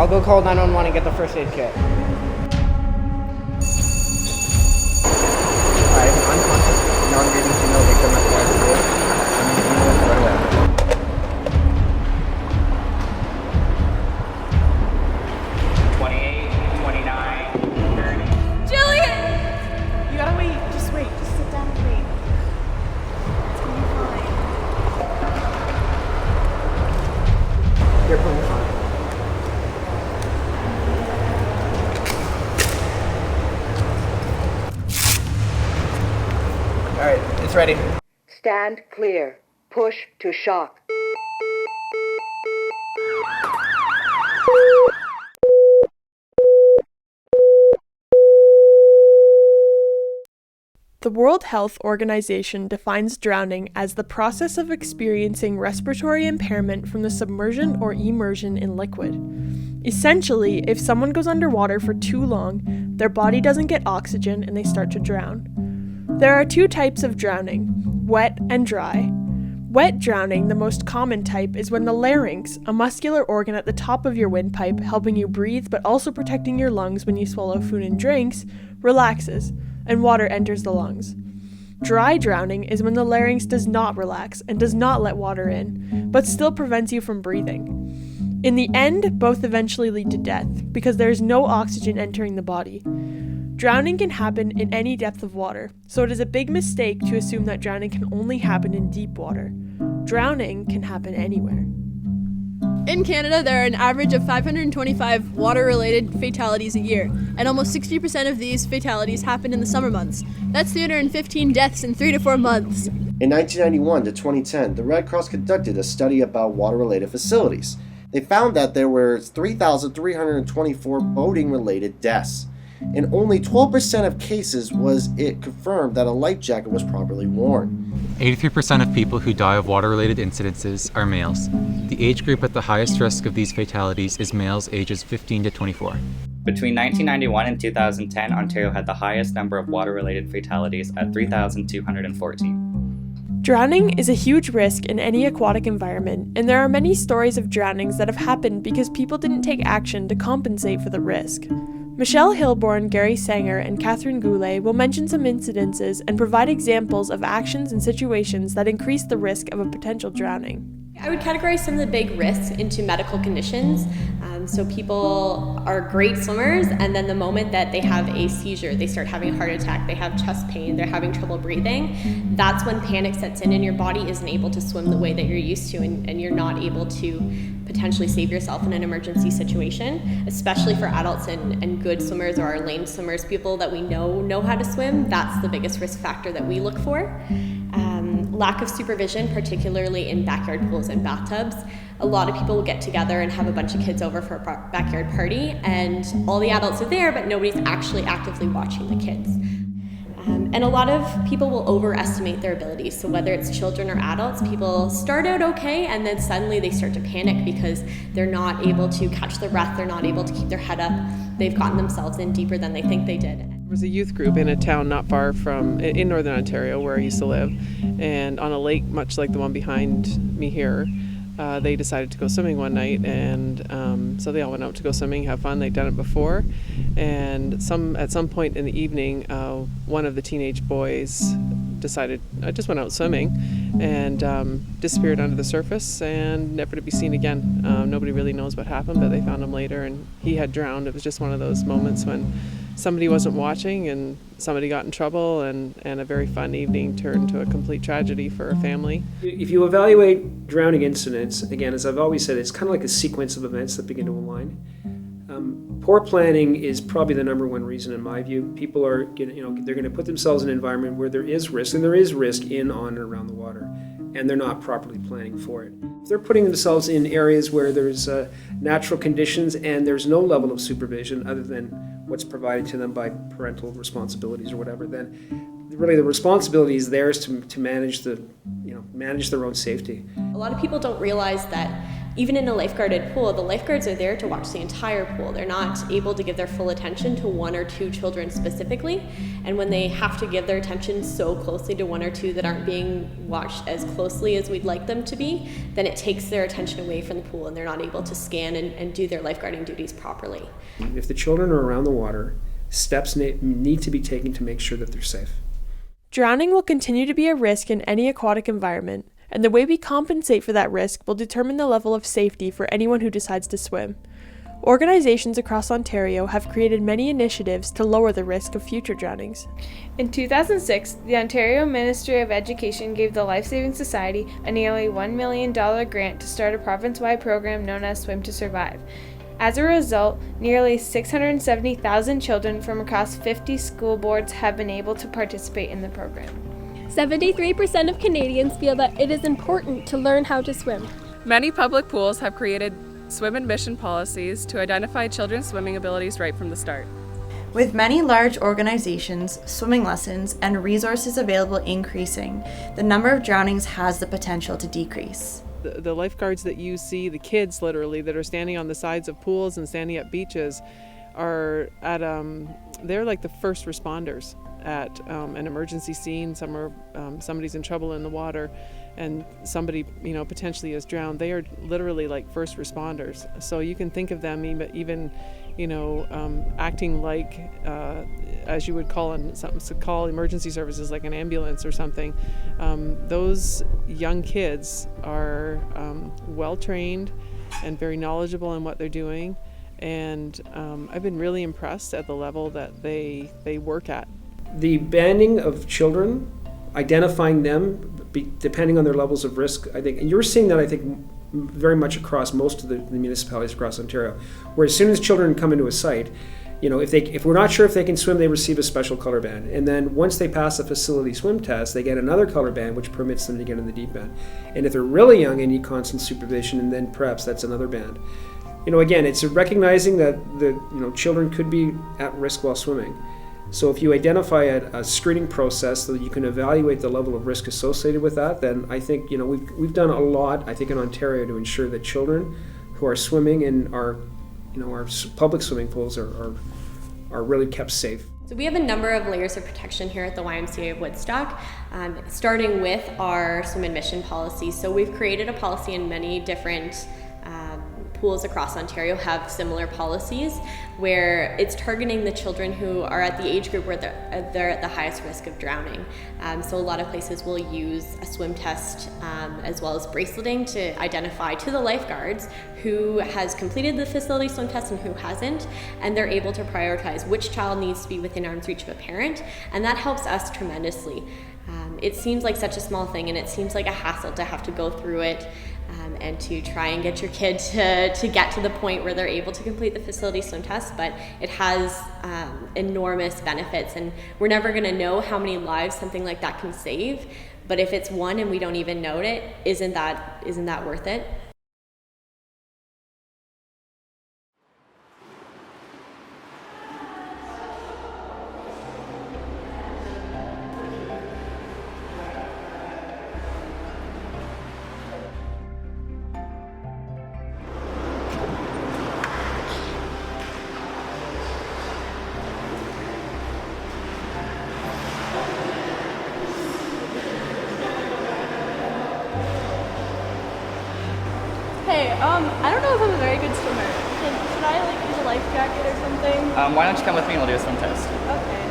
go call 911 and get the first aid kit. I have an unconscious, non-breathing female victim at the hospital. I'm using the right away. You're playing fine. All right, it's ready. Stand clear. Push to shock. The World Health Organization defines drowning as the process of experiencing respiratory impairment from the submersion or immersion in liquid. Essentially, if someone goes underwater for too long, their body doesn't get oxygen and they start to drown. There are two types of drowning, wet and dry. Wet drowning, the most common type, is when the larynx, a muscular organ at the top of your windpipe helping you breathe but also protecting your lungs when you swallow food and drinks, relaxes, and water enters the lungs. Dry drowning is when the larynx does not relax and does not let water in, but still prevents you from breathing. In the end, both eventually lead to death, because there is no oxygen entering the body. Drowning can happen in any depth of water, so it is a big mistake to assume that drowning can only happen in deep water. Drowning can happen anywhere. In Canada, there are an average of 525 water-related fatalities a year, and almost 60% of these fatalities happen in the summer months. That's 315 deaths in 3 to 4 months. In 1991 to 2010, the Red Cross conducted a study about water-related facilities. They found that there were 3,324 boating-related deaths. In only 12% of cases was it confirmed that a life jacket was properly worn. 83% of people who die of water-related incidences are males. The age group at the highest risk of these fatalities is males ages 15 to 24. Between 1991 and 2010, Ontario had the highest number of water-related fatalities at 3,214. Drowning is a huge risk in any aquatic environment, and there are many stories of drownings that have happened because people didn't take action to compensate for the risk. Michelle Hilborn, Gary Sanger, and Catherine Goulet will mention some incidences and provide examples of actions and situations that increase the risk of a potential drowning. I would categorize some of the big risks into medical conditions. So people are great swimmers, and then the moment that they have a seizure, they start having a heart attack, they have chest pain, they're having trouble breathing, that's when panic sets in and your body isn't able to swim the way that you're used to, and you're not able to potentially save yourself in an emergency situation, especially for adults and good swimmers or our lane swimmers, people that we know how to swim. That's the biggest risk factor that we look for. Lack of supervision, particularly in backyard pools and bathtubs. A lot of people will get together and have a bunch of kids over for a backyard party, and all the adults are there, but nobody's actually actively watching the kids. And a lot of people will overestimate their abilities. So whether it's children or adults, people start out okay, and then suddenly they start to panic because they're not able to catch their breath, they're not able to keep their head up, they've gotten themselves in deeper than they think they did. There was a youth group in a town not far from, in northern Ontario where I used to live, and on a lake much like the one behind me here, they decided to go swimming one night, and so they all went out to go swimming, have fun. They'd done it before, and at some point in the evening, one of the teenage boys decided, I just went out swimming, and disappeared under the surface and never to be seen again. Nobody really knows what happened, but they found him later, and he had drowned. It was just one of those moments when somebody wasn't watching and somebody got in trouble, and a very fun evening turned to a complete tragedy for a family. If you evaluate drowning incidents, again, as I've always said, it's kind of like a sequence of events that begin to align. Poor planning is probably the number one reason, in my view. People are, they're going to put themselves in an environment where there is risk, and there is risk in, on, and around the water, and they're not properly planning for it. If they're putting themselves in areas where there's natural conditions and there's no level of supervision other than what's provided to them by parental responsibilities or whatever, then really the responsibility is theirs to manage manage their own safety. A lot of people don't realize that Even in a lifeguarded pool, the lifeguards are there to watch the entire pool. They're not able to give their full attention to one or two children specifically. And when they have to give their attention so closely to one or two that aren't being watched as closely as we'd like them to be, then it takes their attention away from the pool and they're not able to scan and do their lifeguarding duties properly. If the children are around the water, steps need to be taken to make sure that they're safe. Drowning will continue to be a risk in any aquatic environment, and the way we compensate for that risk will determine the level of safety for anyone who decides to swim. Organizations across Ontario have created many initiatives to lower the risk of future drownings. In 2006, the Ontario Ministry of Education gave the Life Saving Society a nearly $1 million grant to start a province-wide program known as Swim to Survive. As a result, nearly 670,000 children from across 50 school boards have been able to participate in the program. 73% of Canadians feel that it is important to learn how to swim. Many public pools have created swim admission policies to identify children's swimming abilities right from the start. With many large organizations, swimming lessons, and resources available increasing, the number of drownings has the potential to decrease. The lifeguards that you see, the kids literally, that are standing on the sides of pools and standing at beaches are they're like the first responders at an emergency scene. Somebody's in trouble in the water and somebody potentially is drowned. They are literally like first responders. So you can think of them even acting like as you would call emergency services, like an ambulance or something. Those young kids are well trained and very knowledgeable in what they're doing, and I've been really impressed at the level that they work at. The banning of children, identifying them depending on their levels of risk, I think, and you're seeing that, I think, very much across most of the municipalities across Ontario, where as soon as children come into a site, if we're not sure if they can swim, they receive a special color band. And then once they pass a facility swim test, they get another color band which permits them to get in the deep end. And if they're really young and need constant supervision and then preps, that's another band. Again, it's recognizing that children could be at risk while swimming. So if you identify a screening process so that you can evaluate the level of risk associated with that, then I think we've done a lot, I think, in Ontario to ensure that children who are swimming in our public swimming pools are really kept safe. So we have a number of layers of protection here at the YMCA of Woodstock, starting with our swim admission policy. So we've created a policy, in many different pools across Ontario have similar policies where it's targeting the children who are at the age group where they're at the highest risk of drowning. So a lot of places will use a swim test as well as braceleting to identify to the lifeguards who has completed the facility swim test and who hasn't, and they're able to prioritize which child needs to be within arm's reach of a parent, and that helps us tremendously. It seems like such a small thing, and it seems like a hassle to have to go through it and to try and get your kid to get to the point where they're able to complete the facility swim test, but it has enormous benefits, and we're never going to know how many lives something like that can save, but if it's one and we don't even note it, isn't that worth it? Hey, I don't know if I'm a very good swimmer. Should I use a life jacket or something? Why don't you come with me and we'll do a swim test? Okay.